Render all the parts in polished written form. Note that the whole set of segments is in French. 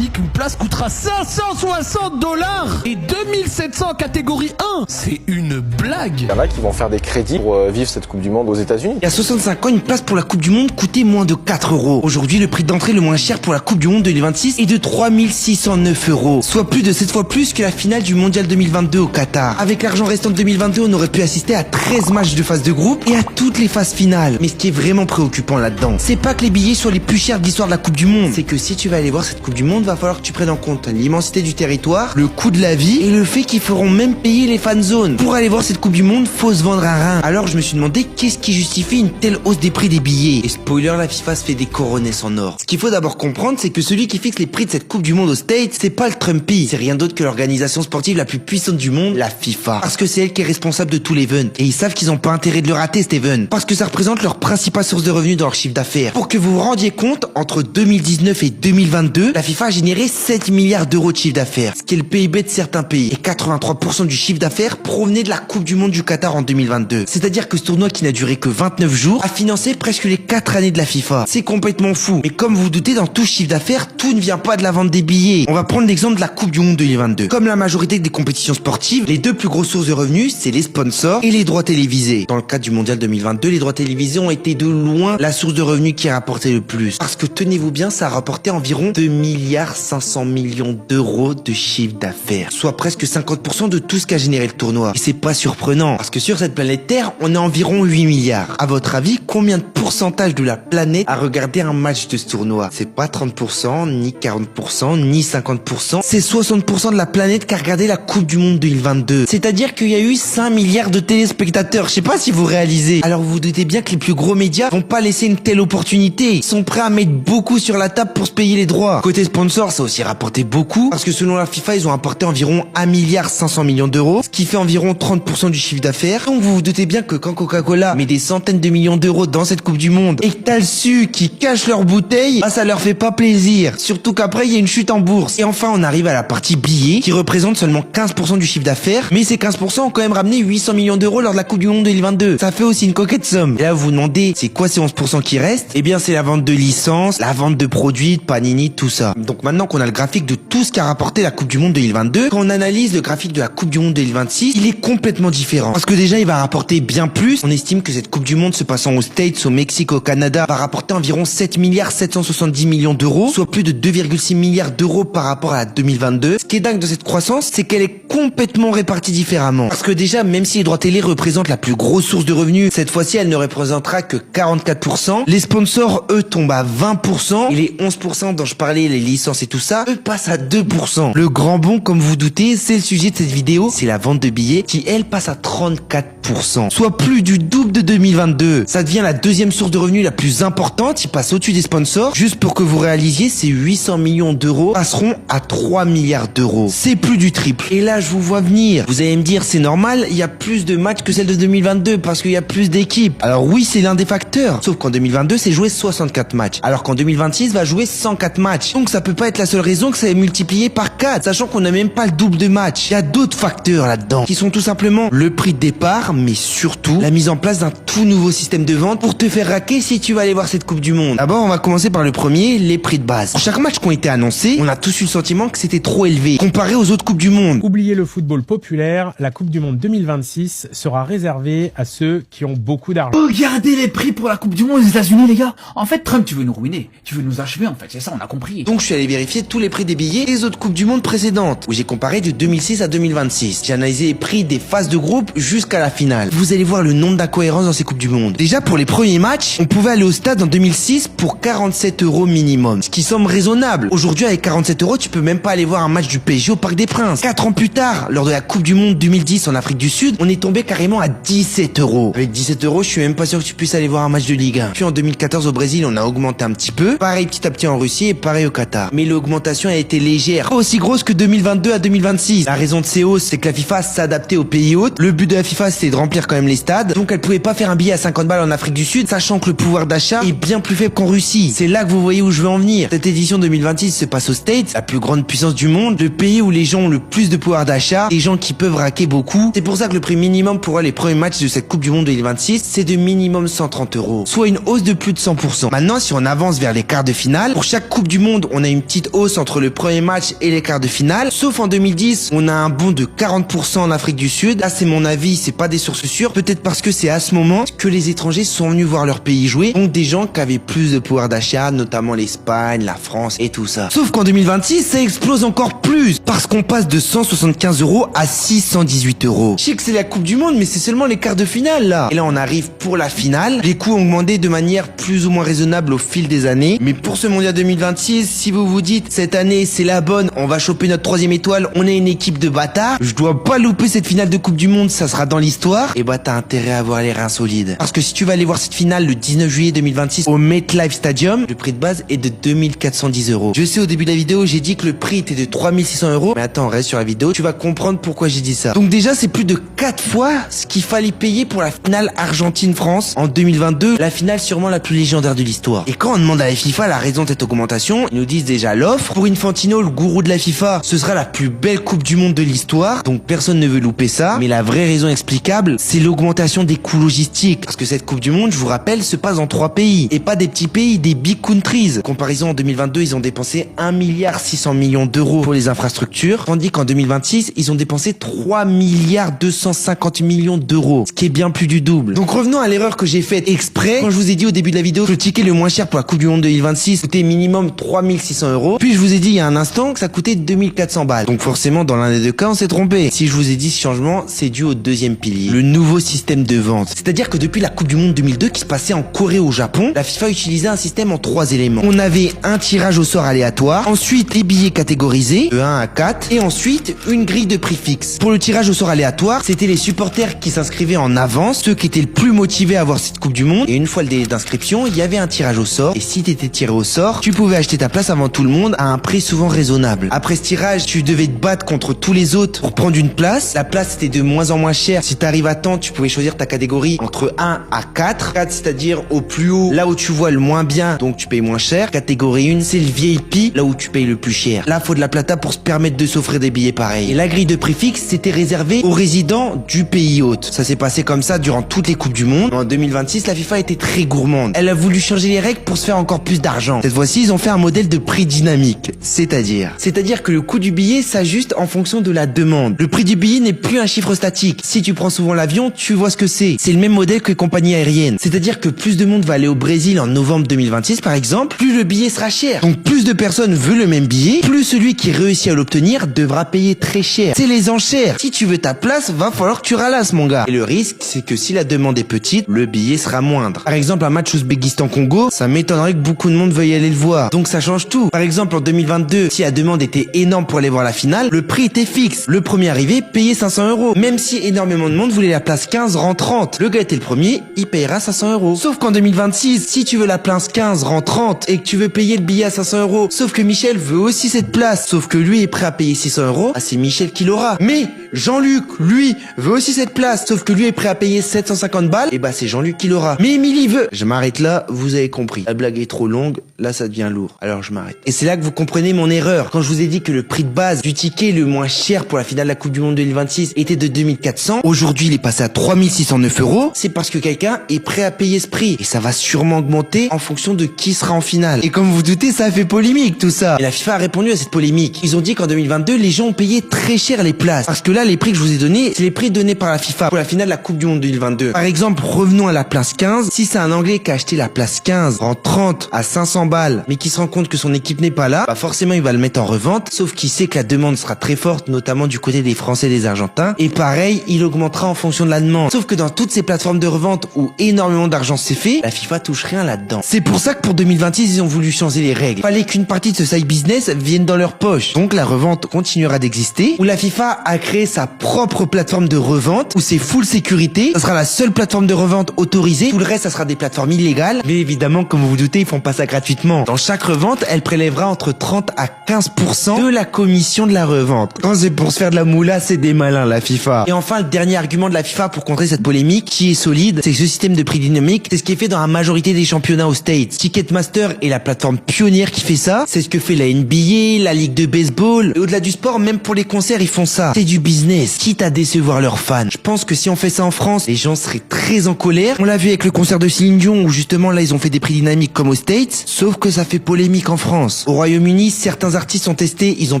ainsi qu'une place coûtera 560 $ et 2700 catégorie 1. C'est une blague. Il y en a qui vont faire des crédits pour vivre cette Coupe du Monde aux États-Unis. Il y a 65 ans, une place pour la Coupe du Monde coûtait moins de 4 €. Aujourd'hui, le prix d'entrée le moins cher pour la Coupe du Monde 2026 est de 3609 €, soit plus de 7 fois plus que la finale du Mondial 2022 au Qatar. Avec l'argent restant de 2022, on aurait pu assister à 13 matchs de phase de groupe et à toutes les phases finales. Mais ce qui est vraiment préoccupant là-dedans, c'est pas que les billets soient les plus chers de l'histoire de la Coupe du Monde, c'est que si tu vas aller voir cette Coupe du Monde, va falloir que tu prennes en compte l'immensité du territoire, le coût de la vie et le fait qu'ils feront même payer les fan zones. Pour aller voir cette Coupe du Monde, faut se vendre un rein. Alors je me suis demandé qu'est-ce qui justifie une telle hausse des prix des billets. Et spoiler, la FIFA se fait des coronesses en or. Ce qu'il faut d'abord comprendre, c'est que celui qui fixe les prix de cette Coupe du Monde aux States, c'est pas le Trumpy, c'est rien d'autre que l'organisation sportive la plus puissante du monde, la FIFA. Parce que c'est elle qui est responsable de tout l'event. Et ils savent qu'ils ont pas intérêt de le rater cet event, parce que ça représente leur principale source de revenus dans leur chiffre d'affaires. Pour que vous vous rendiez compte, entre 2019 et 2022, la FIFA a généré 7 milliards d'euros de chiffre d'affaires, ce qui est le PIB de certains pays. Et 83% du chiffre d'affaires provenait de la Coupe du Monde du Qatar en 2022. C'est-à-dire que ce tournoi qui n'a duré que 29 jours a financé presque les 4 années de la FIFA. C'est complètement fou. Mais comme vous vous doutez, dans tout chiffre d'affaires, tout ne vient pas de la vente des billets. On va prendre l'exemple de la Coupe du Monde 2022. Comme la majorité des compétitions sportives, les deux plus grosses sources de revenus, c'est les sponsors et les droits télévisés. Dans le cadre du Mondial 2022, les droits télévisés ont été de loin la source de revenus qui a rapporté le plus. Parce que tenez-vous bien, ça a rapporté environ 2,5 milliards d'euros de chiffre d'affaires. Soit presque 50% de tout ce qu'a généré le tournoi. Et c'est pas surprenant. Parce que sur cette planète Terre, on est environ 8 milliards. À votre avis, combien de pourcentage de la planète a regardé un match de ce tournoi? C'est pas 30%, ni 40%, ni 50%. C'est 60% de la planète qui a regardé la Coupe du Monde 2022. C'est-à-dire qu'il y a eu 5 milliards de téléspectateurs. Je sais pas si vous réalisez. Alors vous vous doutez bien que les plus gros médias vont pas laisser une telle opportunité. Ils sont prêts à mettre beaucoup sur la table pour se payer les droits. Côté sponsor, ça a aussi rapporté beaucoup. Parce que selon la FIFA, ils ont apporté environ 1,5 milliard d'euros. Ce qui fait environ 30% du chiffre d'affaires. Donc vous vous doutez bien que quand Coca-Cola met des centaines de millions d'euros dans cette Coupe du Monde et que t'as le su qui cache leurs bouteilles, bah ça leur fait pas plaisir. Surtout qu'après il y a une chute en bourse. Et enfin on arrive à la partie billets qui représente seulement 15% du chiffre d'affaires, mais ces 15% ont quand même ramené 800 millions d'euros lors de la Coupe du Monde 2022. Ça fait aussi une coquette somme. Et là vous vous demandez c'est quoi ces 11% qui restent? Eh bien c'est la vente de licences, la vente de produits, de Panini, tout ça. Donc maintenant qu'on a le graphique de tout ce qu'a rapporté la Coupe du Monde 2022, quand on analyse le graphique de la Coupe du Monde 2026, il est complètement différent. Parce que déjà il va rapporter bien plus. On estime que cette Coupe du Monde se passant aux States, au Mexique, au Canada va rapporter environ 7,770 milliards d'euros, soit plus de 2,6 milliards d'euros par rapport à la 2022. Ce qui est dingue de cette croissance, c'est qu'elle est complètement répartie différemment. Parce que déjà, même si les droits télé représentent la plus grosse source de revenus, cette fois-ci elle ne représentera que 44%. Les sponsors, eux, tombent à 20%. Et les 11% dont je parlais, les licences et tout ça, eux passent à 2%. Le grand bond, comme vous doutez, c'est le sujet de cette vidéo, c'est la vente de billets qui, elle, passe à 34%. Soit plus du double de 2022. Ça devient la deuxième source de revenus la plus importante, il passe au-dessus des sponsors. Juste pour que vous réalisiez, ces 800 millions d'euros passeront à 3 milliards d'euros. C'est plus du triple. Et là, je vous vois venir. Vous allez me dire, c'est normal, il y a plus de matchs que celle de 2022 parce qu'il y a plus d'équipes. Alors oui, c'est l'un des facteurs. Sauf qu'en 2022, c'est joué 64 matchs. Alors qu'en 2026, va jouer 104 matchs. Donc ça peut pas être la seule raison que ça est multiplié par 4, sachant qu'on n'a même pas le double de matchs. Il y a d'autres facteurs là-dedans, qui sont tout simplement le prix de départ, mais surtout la mise en place d'un tout nouveau système de vente pour te faire raquer si tu vas aller voir cette Coupe du Monde. D'abord, on va commencer par le premier, les prix de base. Pour chaque match qui ont été annoncés, on a tous eu le sentiment que c'était trop élevé, comparé aux autres Coupes du Monde. Oubliez le football populaire, la Coupe du Monde 2026 sera réservée à ceux qui ont beaucoup d'argent. Regardez les prix pour la Coupe du Monde aux États-Unis, les gars. En fait, Trump, tu veux nous ruiner. Tu veux nous achever, en fait. C'est ça, on a compris. Donc, je suis allé vérifier tous les prix des billets des autres Coupes du Monde précédentes, où j'ai comparé de 2006 à 2026. J'ai analysé les prix des phases de groupe jusqu'à la finale. Vous allez voir le nombre d'incohérences dans ces Coupes du Monde. Déjà, pour les premiers matchs, on pouvait aller au stade en 2006 pour 47 € minimum, ce qui semble raisonnable. Aujourd'hui, avec 47 €, tu peux même pas aller voir un match du PSG au Parc des Princes. 4 ans plus tard, lors de la Coupe du Monde 2010 en Afrique du Sud, on est tombé carrément à 17 €. Avec 17 €, je suis même pas sûr que tu puisses aller voir un match de Ligue 1. Puis en 2014 au Brésil, on a augmenté un petit peu. Pareil petit à petit en Russie et pareil au Qatar. Mais l'augmentation a été légère, pas aussi grosse que 2022 à 2026. La raison de ces hausses, c'est que la FIFA s'adaptait aux pays hôtes. Le but de la FIFA, c'était de remplir quand même les stades. Donc elle pouvait pas faire un billet à 50 balles en Afrique du Sud, sachant que le pouvoir d'achat est bien plus faible qu'en Russie. C'est là que vous voyez où je veux en venir. Cette édition 2026 se passe aux States, la plus grande puissance du monde, le pays où les gens ont le plus de pouvoir d'achat, des gens qui peuvent raquer beaucoup. C'est pour ça que le prix minimum pour les premiers matchs de cette Coupe du Monde 2026, c'est de minimum 130 €, soit une hausse de plus de 100%. Maintenant, si on avance vers les quarts de finale, pour chaque Coupe du Monde, on a une petite hausse entre le premier match et les quarts de finale, sauf en 2010, on a un bond de 40% en Afrique du Sud. Là, c'est mon avis, c'est pas des sources sûres, peut-être parce que c'est à ce moment que les étrangers sont venus voir leur pays jouer, donc des gens qui avaient plus de pouvoir d'achat, notamment l'Espagne, la France et tout ça. Sauf qu'en 2026, ça explose encore plus, parce qu'on passe de 175 € à 618 €. Je sais que c'est la Coupe du Monde, mais c'est seulement les quarts de finale là. Et là, on arrive pour la finale. Les coûts ont augmenté de manière plus ou moins raisonnable au fil des années, mais pour ce mondial 2026, si vous vous dites cette année c'est la bonne, on va choper notre 3e étoile, on est une équipe de bâtards, je dois pas louper cette finale de Coupe du Monde, ça sera dans l'histoire, et bah t'as intérêt à avoir les reins solides. Parce que si tu vas aller voir cette finale le 19 juillet 2026 au MetLife Stadium, le prix de base est de 2410 €. Je sais, au début de la vidéo, j'ai dit que le prix était de 3600 €, mais attends, reste sur la vidéo, tu vas comprendre pourquoi j'ai dit ça. Donc déjà, c'est plus de 4 fois ce qu'il fallait payer pour la finale Argentine-France en 2022, la finale sûrement la plus légendaire de l'histoire. Et quand on demande à la FIFA la raison de cette augmentation, ils nous disent déjà l'offre. Pour Infantino, le gourou de la FIFA, ce sera la plus belle Coupe du Monde de l'histoire, donc personne ne veut louper ça. Mais la vraie raison explicable, c'est l'augmentation des coûts logistiques. Parce que cette Coupe du Monde, je vous rappelle, se passe dans 3 pays. Et pas des petits pays, des big countries. En comparaison, en 2022, ils ont dépensé 1,6 milliard d'euros pour les infrastructures, tandis qu'en 2026, ils ont dépensé 3,250 milliard d'euros, ce qui est bien plus du double. Donc revenons à l'erreur que j'ai faite exprès quand je vous ai dit au début de la vidéo que le ticket le moins cher pour la Coupe du Monde 2026 coûtait minimum 3600 €. Puis je vous ai dit il y a un instant que ça coûtait 2400 balles. Donc forcément, dans l'un des deux cas, on s'est trompé. Si je vous ai dit ce changement, c'est dû au deuxième pilier, le nouveau système de vente. C'est-à-dire que depuis la Coupe du Monde 2002 qui se passait en Corée au Japon, la FIFA utilisait un système en 3 éléments. On avait un tirage au sort aléatoire, ensuite les billets catégorisés de 1 à 4 et ensuite une grille de prix fixe. Pour le tirage au sort aléatoire, c'était les supporters qui s'inscrivaient en avance, ceux qui étaient le plus motivés à voir cette Coupe du Monde, et une fois le délai d'inscription, il y avait un tirage au sort, et si t'étais tiré au sort, tu pouvais acheter ta place avant tout le monde à un prix souvent raisonnable. Après ce tirage, tu devais te battre contre tous les autres pour prendre une place. La place était de moins en moins chère. Si t'arrives à temps, tu pouvais choisir ta catégorie entre 1 à 4. 4, c'est-à-dire au plus haut, là où tu vois le moins bien, donc tu payes moins cher. Catégorie 1, c'est le VIP, là où tu payes le plus cher. Là, faut de la plata pour se permettre de s'offrir des billets pareils. Et la grille de prix fixe, c'était réservé aux résidents du pays hôte. Ça s'est passé comme ça durant toutes les Coupes du Monde. En 2026, la FIFA était très gourmande. Elle a voulu changer les règles pour se faire encore plus d'argent. Cette fois-ci, ils ont fait un modèle de prix dynamique. C'est-à-dire que le coût du billet s'ajuste en fonction de la demande. Le prix du billet n'est plus un chiffre statique. Si tu prends souvent l'avion, tu vois ce que c'est. C'est le même modèle que les compagnies aériennes. C'est-à-dire que plus de monde va aller au Brésil en novembre 2026, par exemple, plus le billet sera cher. Donc plus de personnes veulent le même billet, plus celui qui réussit à l'obtenir devra payer très cher. C'est les enchères. Si tu veux ta place, va falloir que tu ralasses, mon gars. Et le risque, c'est que si la demande est petite, le billet sera moindre. Par exemple, un match Ouzbékistan-Congo, ça m'étonnerait que beaucoup de monde veuille aller le voir. Donc ça change tout. Par exemple, en 2022, si la demande était énorme pour aller voir la finale, le prix était fixe. Le premier arrivé payait 500 €. Même si énormément de monde voulait la place 15, rang 30. Le gars était le premier, il payera 500 €. Sauf qu'en 2026, si tu veux la place 15, rang 30 et que tu veux payer le billet à 500 €, sauf que Michel veut aussi cette place, sauf que lui est prêt à payer 600 €, c'est Michel qui l'aura. Mais Jean-Luc, lui, veut aussi cette place, sauf que lui est prêt à payer 750 balles, et c'est Jean-Luc qui l'aura. Mais Émilie veut... Je m'arrête là, vous avez compris. La blague est trop longue, là ça devient lourd. Alors je m'arrête. Et c'est là que vous comprenez mon erreur. Quand je vous ai dit que le prix de base du ticket le moins cher pour la finale de la Coupe du Monde 2026 était de 2400, aujourd'hui il est passé à 3609 €, c'est parce que quelqu'un est prêt à payer ce prix. Et ça va sûrement augmenter en fonction de qui sera en finale. Et comme vous vous doutez, ça a fait polémique tout ça. Et la FIFA a répondu à cette polémique. Ils ont dit qu'en 2022, les gens ont payé très cher les places. Parce que là, les prix que je vous ai donnés, c'est les prix donnés par la FIFA pour la finale de la Coupe du Monde 2022. Par exemple, revenons à la place 15. Si c'est un Anglais qui a acheté la place 15 en 30 à 500 balles, mais qui se rend compte que son équipe n'est pas là, forcément il va le mettre en revente, sauf qu'il sait que la demande sera très forte, notamment du côté des Français et des Argentins. Et pareil, il augmentera en fonction de la demande. Sauf que dans toutes ces plateformes de revente où énormément d'argent s'est fait, la FIFA touche rien là-dedans. C'est pour ça que pour 2026, ils ont voulu changer les règles. Fallait qu'une partie de ce side business vienne dans leur poche. Donc la revente revente continuera d'exister, où la FIFA a créé sa propre plateforme de revente, où c'est full sécurité, ça sera la seule plateforme de revente autorisée, tout le reste ça sera des plateformes illégales, mais évidemment comme vous vous doutez ils font pas ça gratuitement. Dans chaque revente, elle prélèvera entre 30 à 15% de la commission de la revente. Quand c'est pour se faire de la moula, c'est des malins la FIFA. Et enfin le dernier argument de la FIFA pour contrer cette polémique, qui est solide, c'est que ce système de prix dynamique, c'est ce qui est fait dans la majorité des championnats aux States. Ticketmaster est la plateforme pionnière qui fait ça, c'est ce que fait la NBA, la ligue de baseball, et au-delà du sport, même pour les concerts ils font ça. C'est du business, quitte à décevoir leurs fans. Je pense que si on fait ça en France, les gens seraient très en colère. On l'a vu avec le concert de Céline Dion où justement là ils ont fait des prix dynamiques comme aux States, sauf que ça fait polémique en France. Au Royaume-Uni, certains artistes ont testé, ils ont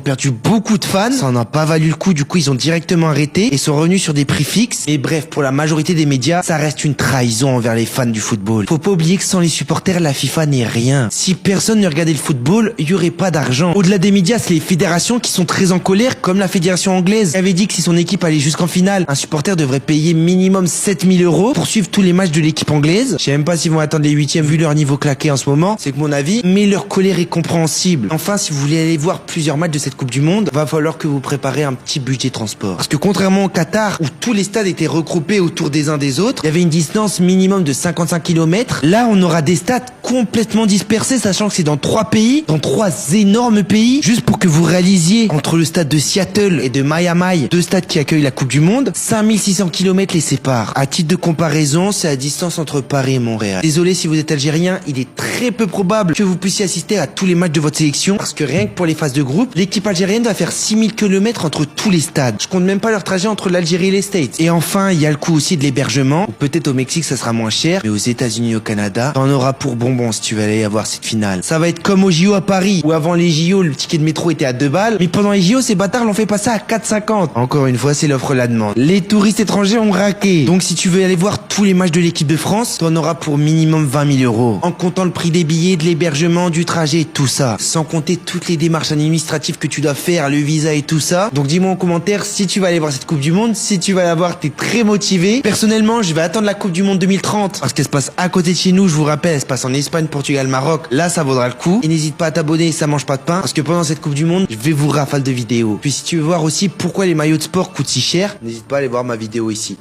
perdu beaucoup de fans, ça n'en a pas valu le coup, du coup ils ont directement arrêté et sont revenus sur des prix fixes. Mais bref, pour la majorité des médias, ça reste une trahison envers les fans du football. Faut pas oublier que sans les supporters, la FIFA n'est rien. Si personne ne regardait le football, il y aurait pas d'argent. Au-delà des médias, c'est les fédérations qui sont très en colère, comme la fédération anglaise qui avait dit que si son équipe allait jusqu'en finale, un supporter devrait payer minimum 7000 € pour suivre tous les matchs de l'équipe anglaise. Je sais même pas s'ils vont attendre les huitièmes vu leur niveau claqué en ce moment, c'est que mon avis, mais leur colère est compréhensible. Enfin, si vous voulez aller voir plusieurs matchs de cette Coupe du Monde, va falloir que vous préparez un petit budget transport. Parce que contrairement au Qatar, où tous les stades étaient regroupés autour des uns des autres, il y avait une distance minimum de 55 km. Là, on aura des stades complètement dispersés, sachant que c'est dans 3 pays, dans 3 énormes pays, juste pour que vous réalisiez, entre le stade de Seattle et de Miami, 2 stades qui accueillent la Coupe du Monde, 5600 km les séparent. À titre de comparaison, c'est la distance entre Paris et Montréal. Désolé si vous êtes algérien, il est très peu probable que vous puissiez assister à tous les matchs de votre sélection, parce que rien que pour les phases de groupe, l'équipe algérienne va faire 6000 km entre tous les stades. Je compte même pas leur trajet entre l'Algérie et les States. Et enfin, il y a le coût aussi de l'hébergement. Peut-être au Mexique ça sera moins cher, mais aux États-Unis et au Canada, t'en auras pour bonbons si tu vas aller avoir cette finale. Ça va être comme au JO à Paris, où avant les JO, le ticket de métro était à 2 balles, mais pendant les JO, ces bâtards l'ont fait passer à 4,50. Encore une fois, c'est l'offre la demande. Les touristes étrangers ont raqué. Donc si tu veux aller voir tous les matchs de l'équipe de France, t'en auras pour minimum 20 000 €. En comptant le prix des billets, de l'hébergement, du trajet, tout ça. Sans compter toutes les démarches administratives que tu dois faire, le visa et tout ça. Donc dis-moi en commentaire si tu vas aller voir cette Coupe du Monde. Si tu vas la voir, t'es très motivé. Personnellement, je vais attendre la Coupe du Monde 2030 parce qu'elle se passe à côté de chez nous. Je vous rappelle, elle se passe en Espagne, Portugal, Maroc. Là, ça vaudra le coup. Et n'hésite pas à t'abonner, ça mange pas de pain. Parce que pendant cette Coupe du Monde, je vais vous rafale de vidéos. Puis si tu veux voir aussi pourquoi les maillots de sport coûtent si cher, n'hésite pas à aller voir ma vidéo ici.